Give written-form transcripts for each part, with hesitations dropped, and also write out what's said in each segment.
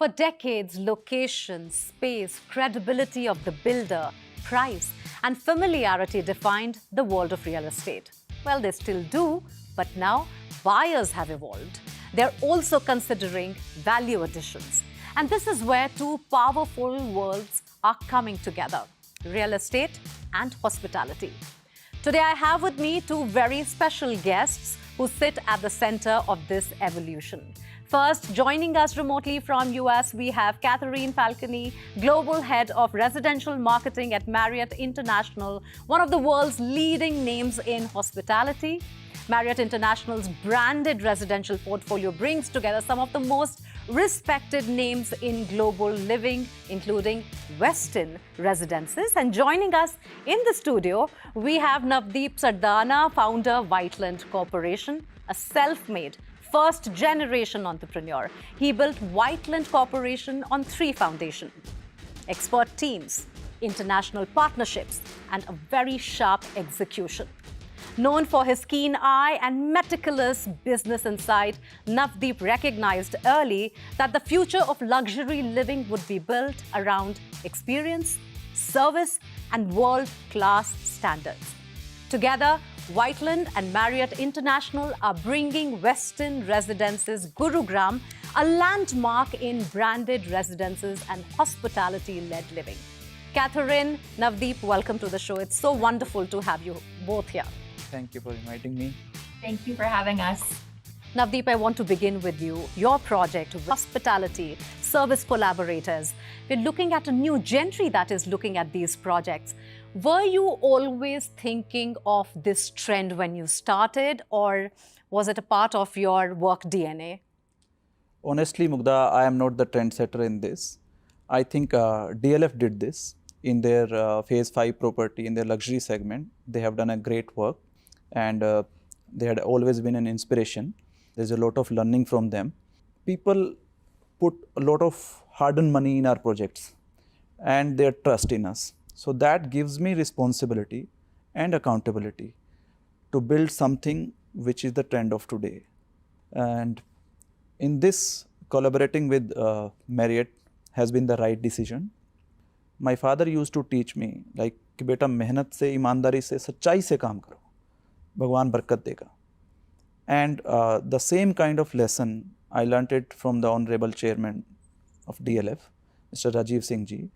For decades, location, space, credibility of the builder, price, and familiarity defined the world of real estate. Well, they still do, but now buyers have evolved. They're also considering value additions. And this is where two powerful worlds are coming together: real estate and hospitality. Today, I have with me two very special guests who sit at the center of this evolution. First, joining us remotely from US, we have Kathryn Falconi, Global Head of Residential Marketing at Marriott International, one of the world's leading names in hospitality. Marriott International's branded residential portfolio brings together some of the most respected names in global living, including Westin Residences. And joining us in the studio, we have Navdeep Sardana, founder, Whiteland Corporation, a self-made first-generation entrepreneur. He built Whiteland Corporation on three foundations: expert teams, international partnerships, and a very sharp execution. Known for his keen eye and meticulous business insight, Navdeep recognized early that the future of luxury living would be built around experience, service, and world-class standards. Together, Whiteland and Marriott International are bringing Westin Residences Gurugram, a landmark in branded residences and hospitality-led living. Kathryn, Navdeep, welcome to the show. It's so wonderful to have you both here. Thank you for inviting me. Thank you for having us. Navdeep, I want to begin with you. Your project, hospitality, service collaborators. We're looking at a new genre that is looking at these projects. Were you always thinking of this trend when you started, or was it a part of your work DNA? Honestly, Mugdha, I am not the trendsetter in this. I think DLF did this in their Phase 5 property, in their luxury segment. They have done a great work, and they had always been an inspiration. There's a lot of learning from them. People put a lot of hard-earned money in our projects and their trust in us. So that gives me responsibility and accountability to build something which is the trend of today. And in this, collaborating with Marriott has been the right decision. My father used to teach me, like, कि बेटा मेहनत से, ईमानदारी से, सच्चाई से काम करो, भगवान बरकत देगा. And the same kind of lesson, I learnt it from the Honorable Chairman of DLF, Mr. Rajiv Singh ji.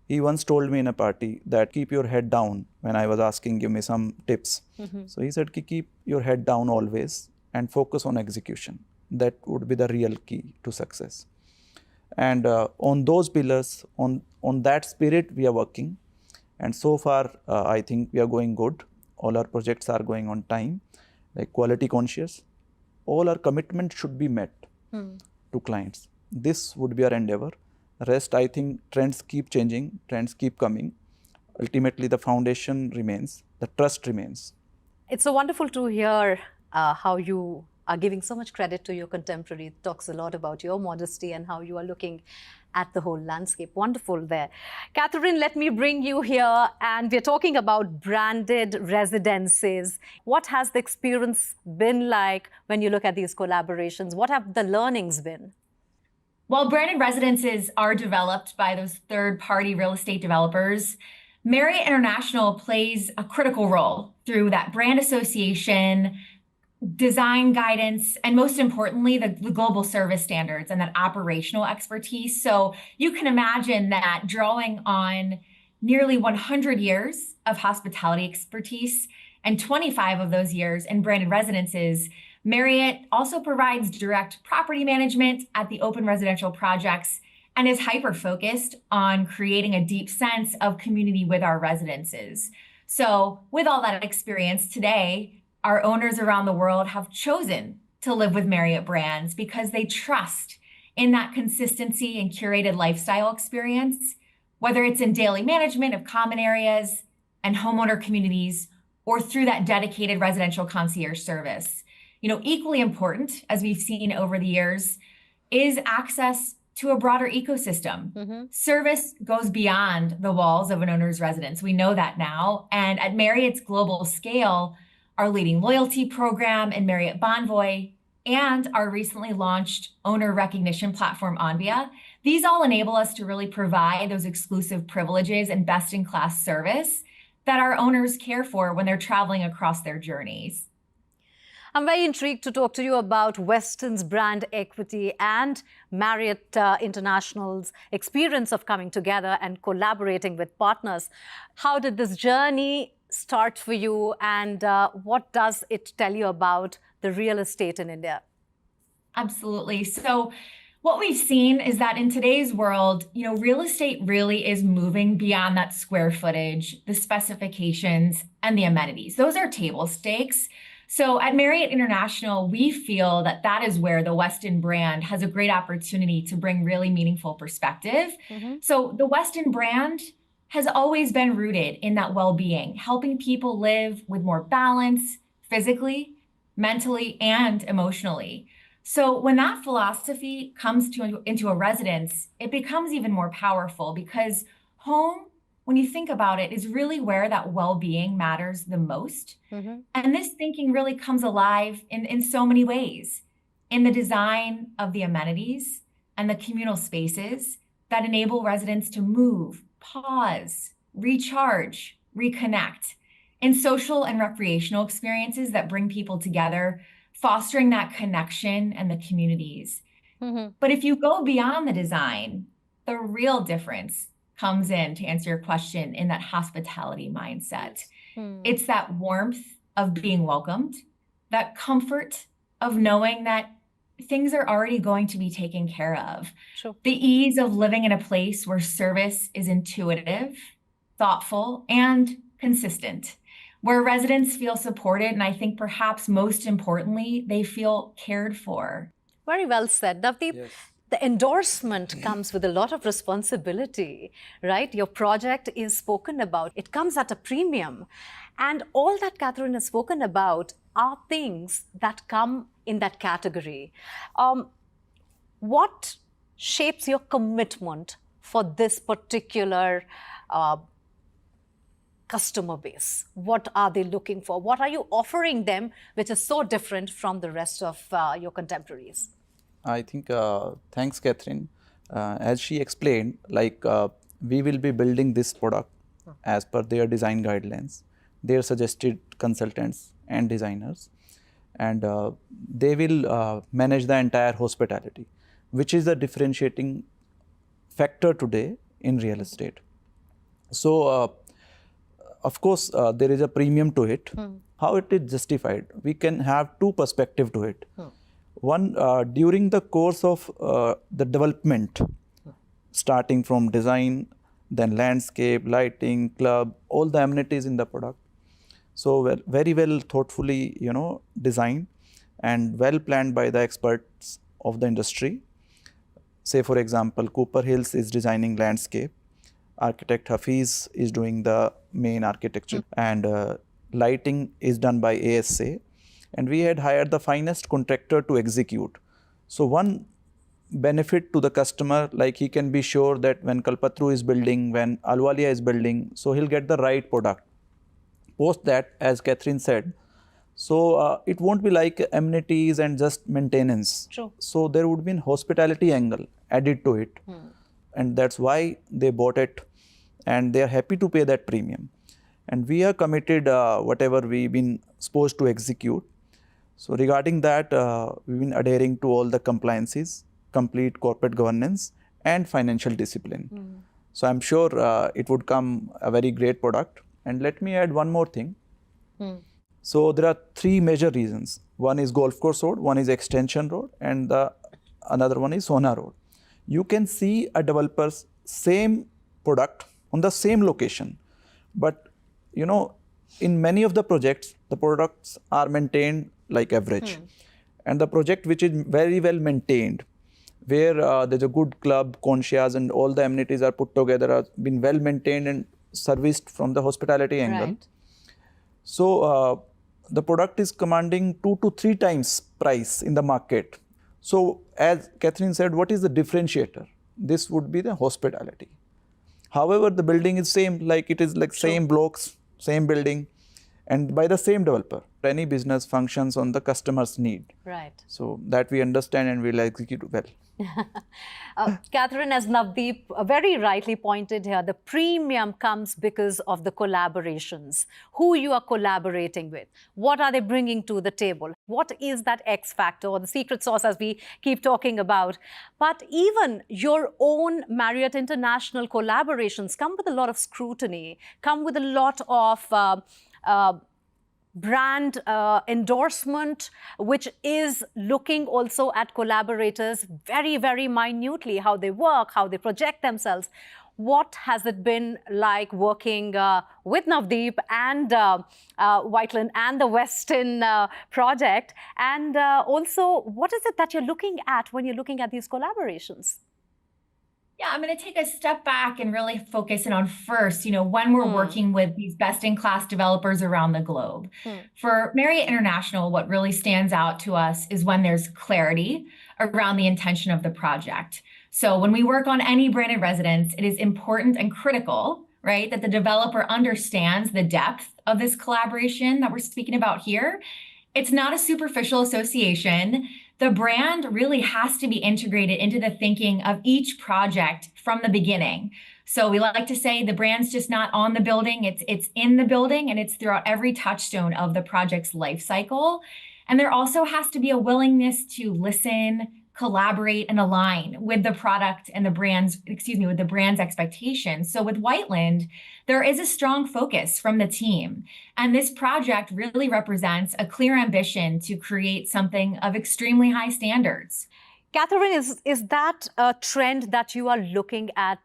He once told me in a party that keep your head down when I was asking, give me some tips. So he said, keep your head down always and focus on execution. That would be the real key to success. And on those pillars, on that spirit, we are working. And so far, I think we are going good. All our projects are going on time, like quality conscious. All our commitments should be met to clients. This would be our endeavor. Rest, I think trends keep changing, trends keep coming. Ultimately, the foundation remains, the trust remains. It's so wonderful to hear how you are giving so much credit to your contemporary. It talks a lot about your modesty and how you are looking at the whole landscape. Wonderful there. Kathryn, let me bring you here, and we're talking about branded residences. What has the experience been like when you look at these collaborations? What have the learnings been? While branded residences are developed by those third-party real estate developers, Marriott International plays a critical role through that brand association, design guidance, and most importantly, the global service standards and that operational expertise. So you can imagine that drawing on nearly 100 years of hospitality expertise and 25 of those years in branded residences, Marriott also provides direct property management at the open residential projects and is hyper-focused on creating a deep sense of community with our residences. So with all that experience today, our owners around the world have chosen to live with Marriott brands because they trust in that consistency and curated lifestyle experience, whether it's in daily management of common areas and homeowner communities or through that dedicated residential concierge service. You know, equally important, as we've seen over the years, is access to a broader ecosystem. Service goes beyond the walls of an owner's residence. We know that now. And at Marriott's global scale, our leading loyalty program and Marriott Bonvoy and our recently launched owner recognition platform, Onvia. These all enable us to really provide those exclusive privileges and best-in-class service that our owners care for when they're traveling across their journeys. I'm very intrigued to talk to you about Westin's brand equity and Marriott International's experience of coming together and collaborating with partners. How did this journey start for you, and what does it tell you about the real estate in India? Absolutely. So what we've seen is that in today's world, real estate really is moving beyond that square footage, the specifications, and the amenities. Those are table stakes. So at Marriott International, we feel that that is where the Westin brand has a great opportunity to bring really meaningful perspective. So the Westin brand has always been rooted in that well-being, helping people live with more balance, physically, mentally, and emotionally. So when that philosophy comes into a residence, it becomes even more powerful, because home, when you think about it, is really where that well-being matters the most. And this thinking really comes alive in so many ways, in the design of the amenities and the communal spaces that enable residents to move, pause, recharge, reconnect, in social and recreational experiences that bring people together, fostering that connection and the communities. But if you go beyond the design, the real difference comes in, to answer your question, in that hospitality mindset. It's that warmth of being welcomed, that comfort of knowing that things are already going to be taken care of. The ease of living in a place where service is intuitive, thoughtful, and consistent, where residents feel supported, and I think perhaps most importantly, they feel cared for. Very well said. Navdeep, Yes. the endorsement comes with a lot of responsibility, right? Your project is spoken about. It comes at a premium. And all that Kathryn has spoken about are things that come in that category. What shapes your commitment for this particular customer base? What are they looking for? What are you offering them which is so different from the rest of your contemporaries? I think, thanks, Kathryn. As she explained, we will be building this product as per their design guidelines, their suggested consultants and designers, and they will manage the entire hospitality, which is a differentiating factor today in real estate. So, of course, there is a premium to it. How it is justified? We can have two perspectives to it. One, during the course of the development, starting from design, then landscape, lighting, club, all the amenities in the product. So very well thoughtfully, designed and well planned by the experts of the industry. Say, for example, Cooper Hills is designing landscape. Architect Hafiz is doing the main architecture, and lighting is done by ASA. And we had hired the finest contractor to execute. So one benefit to the customer, like he can be sure that when Kalpatru is building, when Ahluwalia is building, so he'll get the right product. Post that, as Kathryn said, so it won't be like amenities and just maintenance. True. So there would be a hospitality angle added to it. And that's why they bought it, and they are happy to pay that premium. And we are committed, whatever we've been supposed to execute. So regarding that, we've been adhering to all the compliances, complete corporate governance, and financial discipline. So I'm sure it would come a very great product. And let me add one more thing. So there are three major reasons. One is Golf Course Road, one is Extension Road, and another one is Sona Road. You can see a developer's same product on the same location, but in many of the projects, the products are maintained like average. And the project which is very well maintained, where there's a good club, concierge, and all the amenities are put together, are been well maintained and serviced from the hospitality angle. Right. So the product is commanding 2 to 3 times price in the market. So as Kathryn said, what is the differentiator? This would be the hospitality. However, the building is same, like it is like same blocks, same building, and by the same developer. Any business functions on the customer's need. Right. So that we understand and we'll execute well. Kathryn, as Navdeep very rightly pointed here, the premium comes because of the collaborations. Who you are collaborating with. What are they bringing to the table? What is that X factor or the secret sauce, as we keep talking about? But even your own Marriott International collaborations come with a lot of scrutiny, come with a lot of brand endorsement, which is looking also at collaborators very, very minutely, how they work, how they project themselves. What has it been like working with Navdeep and Whiteland and the Westin project? And also, what is it that you're looking at when you're looking at these collaborations? Yeah, I'm going to take a step back and really focus in on first, when we're working with these best-in-class developers around the globe. For Marriott International, what really stands out to us is when there's clarity around the intention of the project. So when we work on any branded residence, it is important and critical, right, that the developer understands the depth of this collaboration that we're speaking about here. It's not a superficial association. The brand really has to be integrated into the thinking of each project from the beginning. So we like to say the brand's just not on the building, it's in the building, and it's throughout every touchstone of the project's life cycle. And there also has to be a willingness to listen, collaborate, and align with the product and the brand's expectations. So with Whiteland, there is a strong focus from the team. And this project really represents a clear ambition to create something of extremely high standards. Kathryn, is that a trend that you are looking at,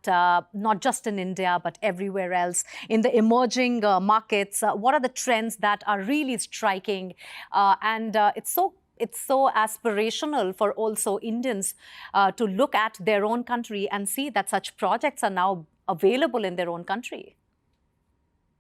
not just in India, but everywhere else, in the emerging markets? What are the trends that are really striking? It's so aspirational for also Indians to look at their own country and see that such projects are now available in their own country.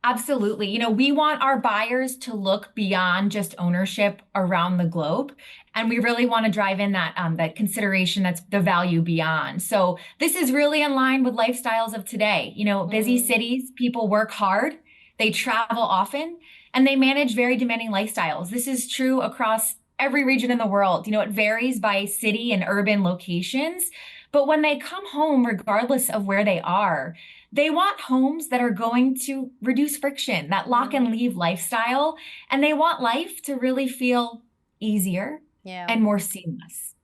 Absolutely. We want our buyers to look beyond just ownership around the globe. And we really want to drive in that consideration, that's the value beyond. So this is really in line with lifestyles of today. Busy cities, people work hard, they travel often, and they manage very demanding lifestyles. This is true across every region in the world. It varies by city and urban locations. But when they come home, regardless of where they are, they want homes that are going to reduce friction, that lock and leave lifestyle. And they want life to really feel easier and more seamless.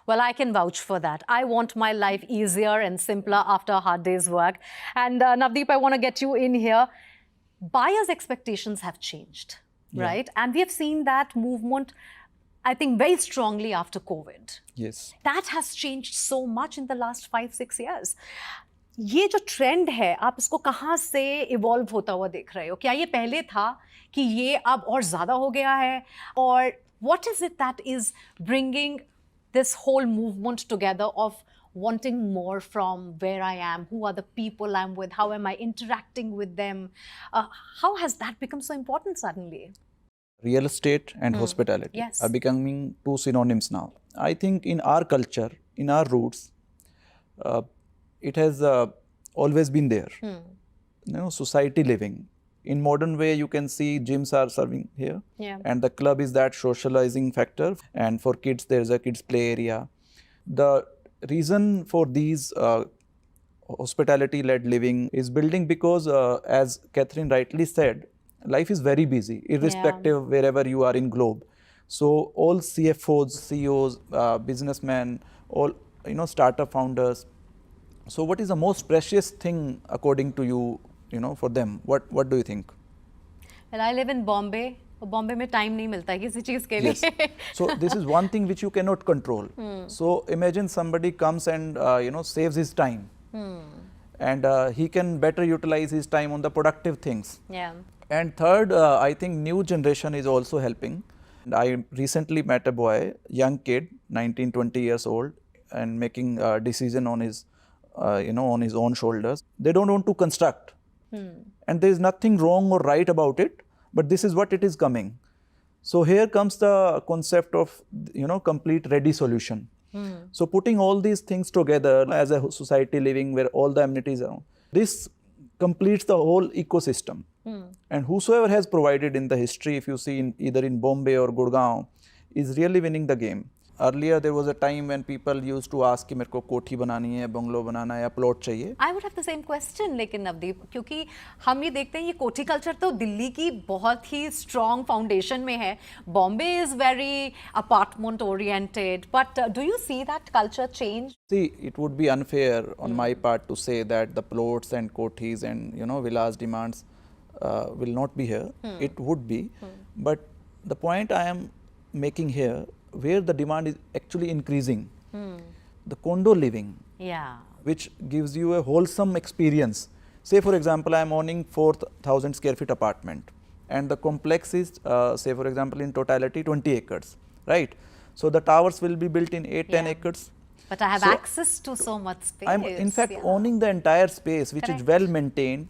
Well, I can vouch for that. I want my life easier and simpler after a hard day's work. And Navdeep, I want to get you in here. Buyers' expectations have changed, right? And we have seen that movement, I think, very strongly after COVID. Yes. That has changed so much in the last 5-6 years. ये जो trend है, आप इसको कहाँ से evolve होता हुआ देख रहे हो? क्या ये पहले था कि ये अब और ज़्यादा हो गया है? और what is it that is bringing this whole movement together of wanting more from where I am, who are the people I'm with, how am I interacting with them? How has that become so important suddenly? Real estate and hospitality are becoming two synonyms now. I think in our culture, in our roots, it has always been there. Society living. In modern way, you can see gyms are serving here. And the club is that socializing factor. And for kids, there's a kids play area. The reason for these hospitality-led living is building because, as Kathryn rightly said, life is very busy, irrespective wherever you are in globe. So all CFOs, CEOs, businessmen, all startup founders. So what is the most precious thing according to you, for them? What do you think? Well, I live in Bombay. Bombay में time नहीं मिलता है किसी चीज़ के लिए. Yes. So this is one thing which you cannot control. So imagine somebody comes and saves his time, and he can better utilize his time on the productive things. And third, I think new generation is also helping. I recently met a boy, young kid, 19, 20 years old, and making a decision on his, on his own shoulders. They don't want to construct. And there is nothing wrong or right about it, but this is what it is coming. So here comes the concept of, complete ready solution. So putting all these things together as a society living where all the amenities are, this completes the whole ecosystem. And whosoever has provided in the history, if you see either in Bombay or Gurgaon, is really winning the game. Earlier there was a time when people used to ask कि मेरे को कोठी बनानी है, bungalow बनाना है या plot चाहिए. I would have the same question, लेकिन नवदीप, क्योंकि हम ये देखते हैं ये कोठी कल्चर तो दिल्ली की बहुत ही strong foundation में है. Bombay is very apartment oriented, but do you see that culture change? See, it would be unfair on my part to say that the plots and kothis and villas demands will not be here. It would be, but the point I am making here, where the demand is actually increasing, the condo living, which gives you a wholesome experience. Say for example, I am owning 4,000 square feet apartment and the complex is say for example in totality 20 acres, right? So the towers will be built in 8-10 acres. But I have access to so much space. I'm in fact owning the entire space, which is well maintained,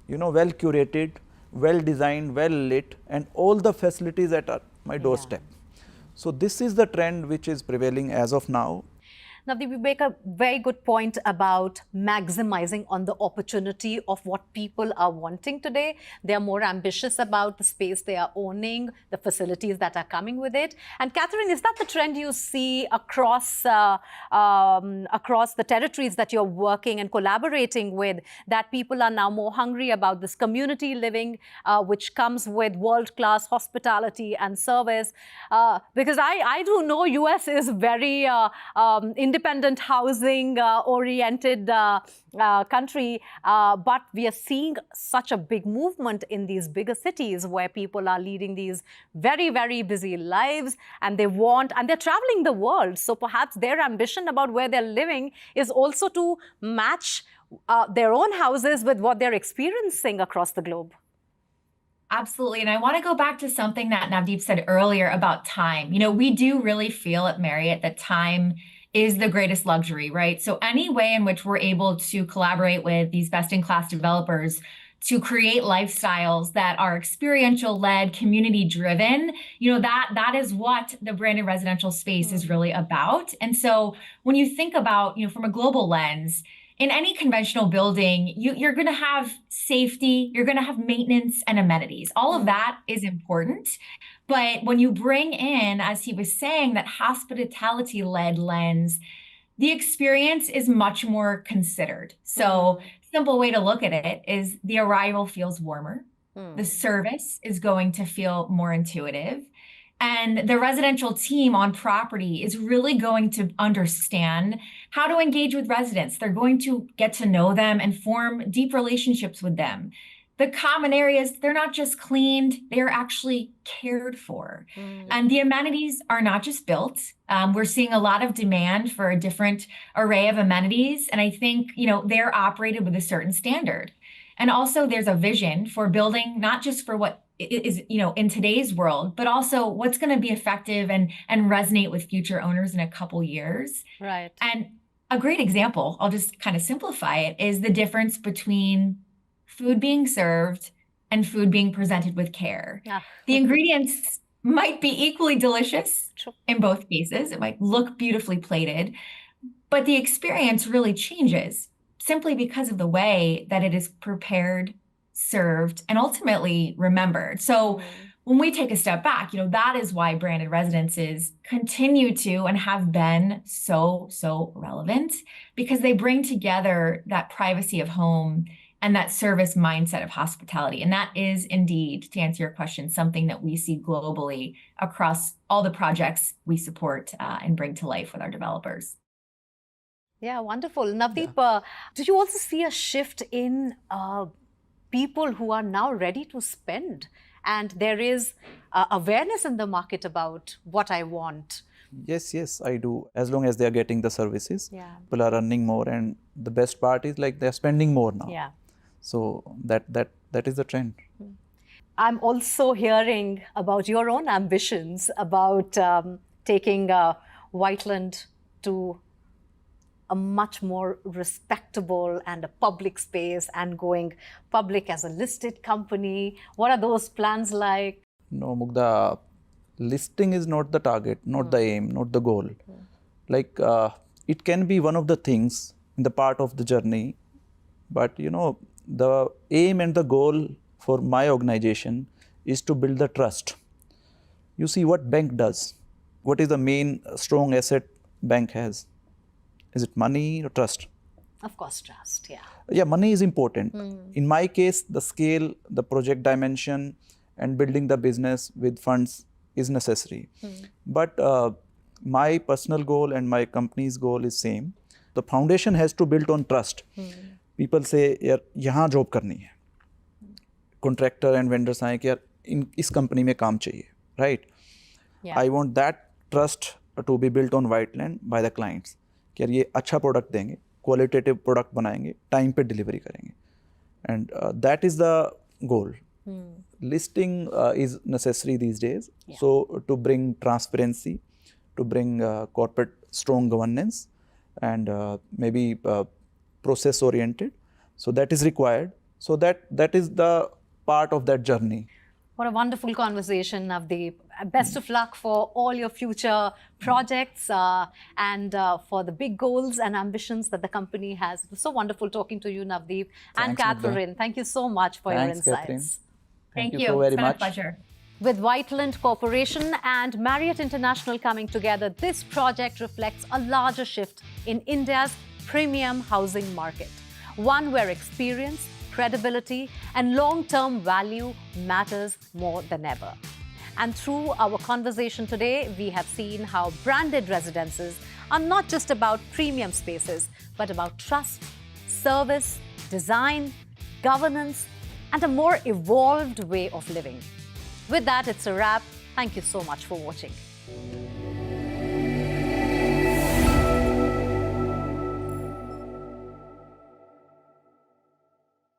well curated, well designed, well lit, and all the facilities at my doorstep. So this is the trend which is prevailing as of now. Navdeep, you make a very good point about maximizing on the opportunity of what people are wanting today. They are more ambitious about the space they are owning, the facilities that are coming with it. And Kathryn, is that the trend you see across across the territories that you're working and collaborating with, that people are now more hungry about this community living, which comes with world-class hospitality and service? Because I do know US is very independent housing oriented country, but we are seeing such a big movement in these bigger cities where people are leading these very, very busy lives, and they're traveling the world. So perhaps their ambition about where they're living is also to match their own houses with what they're experiencing across the globe. Absolutely. And I want to go back to something that Navdeep said earlier about time. We do really feel at Marriott that time is the greatest luxury, right? So any way in which we're able to collaborate with these best-in-class developers to create lifestyles that are experiential-led, community-driven, that is what the branded residential space is really about. And so when you think about, from a global lens, in any conventional building, you're going to have safety, you're going to have maintenance and amenities. All of that is important. But when you bring in, as he was saying, that hospitality-led lens, the experience is much more considered. So simple way to look at it is the arrival feels warmer. The service is going to feel more intuitive. And the residential team on property is really going to understand how to engage with residents. They're going to get to know them and form deep relationships with them. The common areas, they're not just cleaned, they're actually cared for. And the amenities are not just built. We're seeing a lot of demand for a different array of amenities. And I think, they're operated with a certain standard. And also there's a vision for building, not just for what is, in today's world, but also what's going to be effective and resonate with future owners in a couple years. Right. And a great example, I'll just kind of simplify it, is the difference between food being served and food being presented with care. The ingredients might be equally delicious in both cases. It might look beautifully plated, but the experience really changes simply because of the way that it is prepared, served, and ultimately remembered. So when we take a step back, that is why branded residences continue to and have been so relevant, because they bring together that privacy of home and that service mindset of hospitality. And that is indeed, to answer your question, something that we see globally across all the projects we support and bring to life with our developers. Yeah, wonderful. Navdeep, do you also see a shift in people who are now ready to spend? And there is awareness in the market about what I want. Yes, I do. As long as they are getting the services, people are earning more, and the best part is they're spending more now. So that is the trend. I'm also hearing about your own ambitions about taking Whiteland to a much more respectable and a public space and going public as a listed company. What are those plans like? No, Mugdha, listing is not the target, not the aim, not the goal. It can be one of the things in the part of the journey, but the aim and the goal for my organization is to build the trust. You see what bank does. What is the main strong asset bank has? Is it money or trust? Of course, trust, yeah. Yeah, money is important. In my case, the scale, the project dimension, and building the business with funds is necessary. But my personal goal and my company's goal is same. The foundation has to build on trust. People say, यार यहाँ job करनी है. Contractor and vendors आए कि यार इस company में काम चाहिए, right? Yeah. I want that trust to be built on Whiteland by the clients. कि यार ये अच्छा product देंगे, qualitative product बनाएंगे, time पे delivery करेंगे. And that is the goal. Listing is necessary these days. Yeah. So to bring transparency, to bring corporate strong governance, and maybe process oriented. So that is required. So that is the part of that journey. What a wonderful conversation, Navdeep. Best of luck for all your future projects and for the big goals and ambitions that the company has. It was so wonderful talking to you, Navdeep. And Thanks, Mugdha. Kathryn, thank you so much for Thanks, your Kathryn. insights. Thank you. so very It's been much. a pleasure. With Whiteland Corporation and Marriott International coming together, this project reflects a larger shift in India's premium housing market, one where experience, credibility, and long-term value matters more than ever. And through our conversation today, we have seen how branded residences are not just about premium spaces, but about trust, service, design, governance, and a more evolved way of living. With that, it's a wrap. Thank you so much for watching.